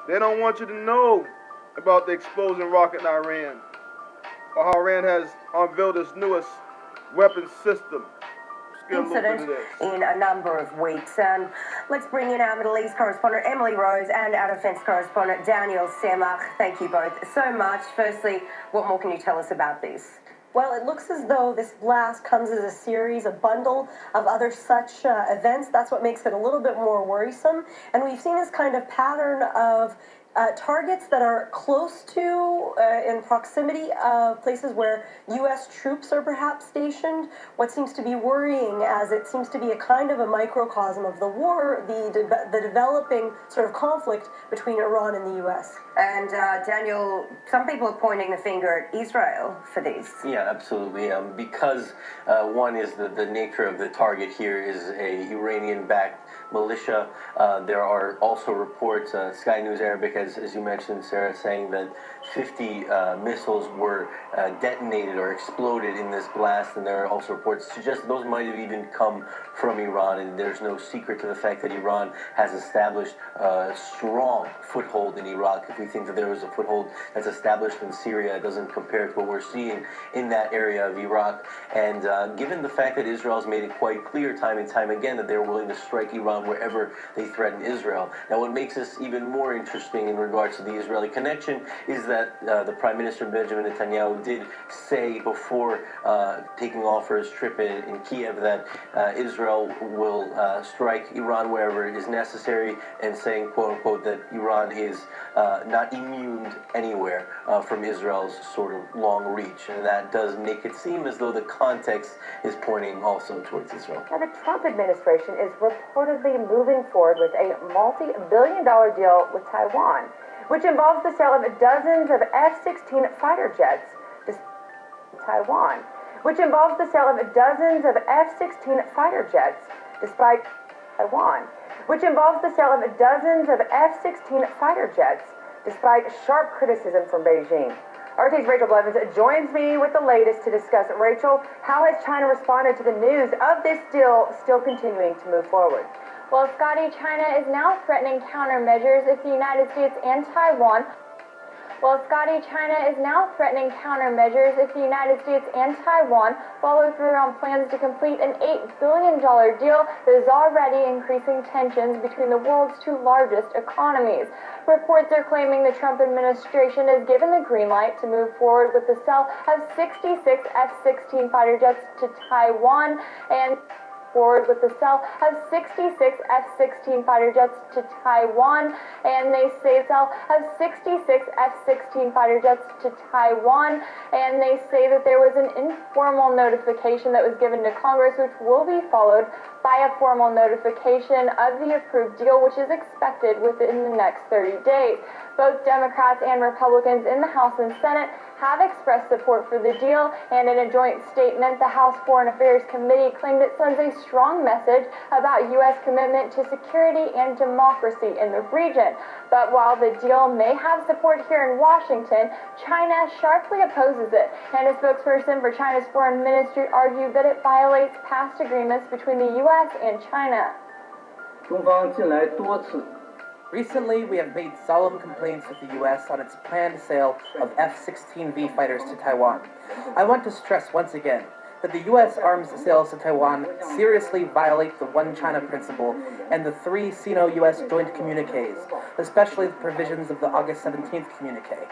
They don't want you to know about the exploding rocket in Iran, or how Iran has unveiled its newest weapon system. Incident in a number of weeks. And let's bring in our Middle East correspondent Emily Rose and our defence correspondent Daniel Semach. Thank you both so much. Firstly, what more can you tell us about this? Well, it looks as though this blast comes as a series, a bundle of other such events. That's what makes it a little bit more worrisome. And we've seen this kind of pattern of targets that are close to, in proximity of places where U.S. troops are perhaps stationed. What seems to be worrying, as it seems to be a kind of a microcosm of the war, the developing sort of conflict between Iran and the U.S. And Daniel, some people are pointing the finger at Israel for this. Yeah, absolutely. Because one is the nature of the target here is a Iranian-backed militia. There are also reports, Sky News Arabic, as you mentioned, Sarah, saying that 50 missiles were detonated or exploded in this blast, and there are also reports suggest those might have even come from Iran, and there's no secret to the fact that Iran has established a strong foothold in Iraq. If we think that there was a foothold that's established in Syria, it doesn't compare to what we're seeing in that area of Iraq. And given the fact that Israel has made it quite clear time and time again that they're willing to strike Iran wherever they threaten Israel. Now, what makes this even more interesting in regards to the Israeli connection is that the Prime Minister Benjamin Netanyahu did say before taking off for his trip in Kiev that Israel will strike Iran wherever it is necessary, and saying, quote unquote, that Iran is not immune anywhere from Israel's sort of long reach. And that does make it seem as though the context is pointing also towards Israel. Now, the Trump administration is reportedly moving forward with a multi-billion-dollar deal with Taiwan, which involves the sale of dozens of F-16 fighter jets to Taiwan, which involves the sale of dozens of F-16 fighter jets despite Taiwan, which involves the sale of dozens of F-16 fighter jets despite sharp criticism from Beijing. RT's Rachel Blevins joins me with the latest to discuss. Rachel, how has China responded to the news of this deal still continuing to move forward? Well, Scotty, China is now threatening countermeasures if the United States and Taiwan follow through on plans to complete an $8 billion deal that is already increasing tensions between the world's two largest economies. Reports are claiming the Trump administration has given the green light to move forward with the sale of 66 F-16 fighter jets to Taiwan and forward with the sale of 66 F-16 fighter jets to Taiwan, and they say sell of 66 F-16 fighter jets to Taiwan, and they say that there was an informal notification that was given to Congress, which will be followed by a formal notification of the approved deal, which is expected within the next 30 days. Both Democrats and Republicans in the House and Senate have expressed support for the deal, and in a joint statement, the House Foreign Affairs Committee claimed it sends a strong message about U.S. commitment to security and democracy in the region. But while the deal may have support here in Washington, China sharply opposes it, and a spokesperson for China's foreign ministry argued that it violates past agreements between the U.S. and China. Recently, we have made solemn complaints with the U.S. on its planned sale of F-16V fighters to Taiwan. I want to stress once again that the U.S. arms sales to Taiwan seriously violate the One China principle and the 3 Sino-U.S. joint communiques, especially the provisions of the August 17th communique.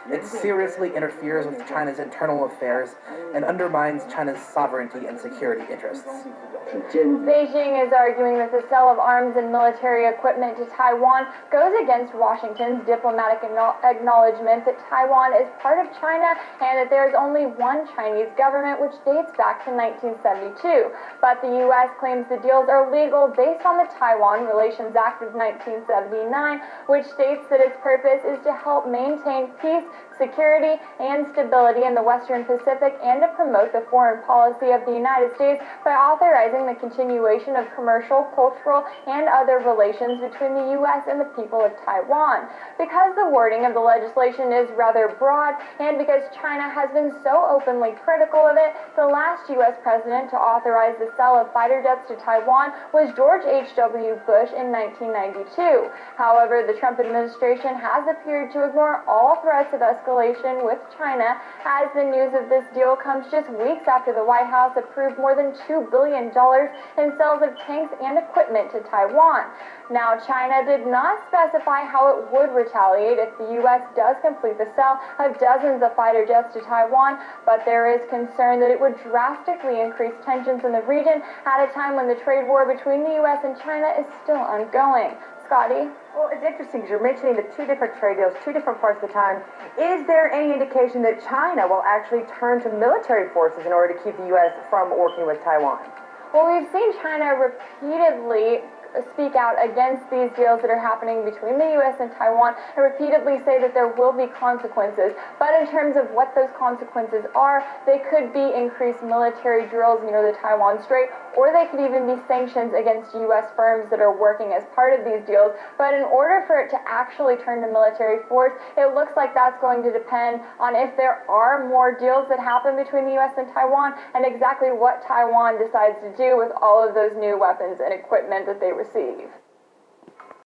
It seriously interferes with China's internal affairs and undermines China's sovereignty and security interests. Beijing is arguing that the sale of arms and military equipment to Taiwan goes against Washington's diplomatic acknowledgement that Taiwan is part of China and that there is only one Chinese government, which dates back to 1972. But the U.S. claims the deals are legal based on the Taiwan Relations Act of 1979, which states that its purpose is to help maintain peace security, and stability in the Western Pacific, and to promote the foreign policy of the United States by authorizing the continuation of commercial, cultural, and other relations between the U.S. and the people of Taiwan. Because the wording of the legislation is rather broad, and because China has been so openly critical of it, the last U.S. president to authorize the sale of fighter jets to Taiwan was George H.W. Bush in 1992. However, the Trump administration has appeared to ignore all threats of escalation with China, as the news of this deal comes just weeks after the White House approved more than $2 billion in sales of tanks and equipment to Taiwan. Now, China did not specify how it would retaliate if the U.S. does complete the sale of dozens of fighter jets to Taiwan, but there is concern that it would drastically increase tensions in the region at a time when the trade war between the U.S. and China is still ongoing. Scotty? Well, it's interesting because you're mentioning the two different trade deals, two different parts of the time. Is there any indication that China will actually turn to military forces in order to keep the U.S. from working with Taiwan? Well, we've seen China repeatedly speak out against these deals that are happening between the U.S. and Taiwan and repeatedly say that there will be consequences. But in terms of what those consequences are, they could be increased military drills near the Taiwan Strait, or they could even be sanctions against U.S. firms that are working as part of these deals. But in order for it to actually turn to military force, it looks like that's going to depend on if there are more deals that happen between the U.S. and Taiwan, and exactly what Taiwan decides to do with all of those new weapons and equipment that they receive.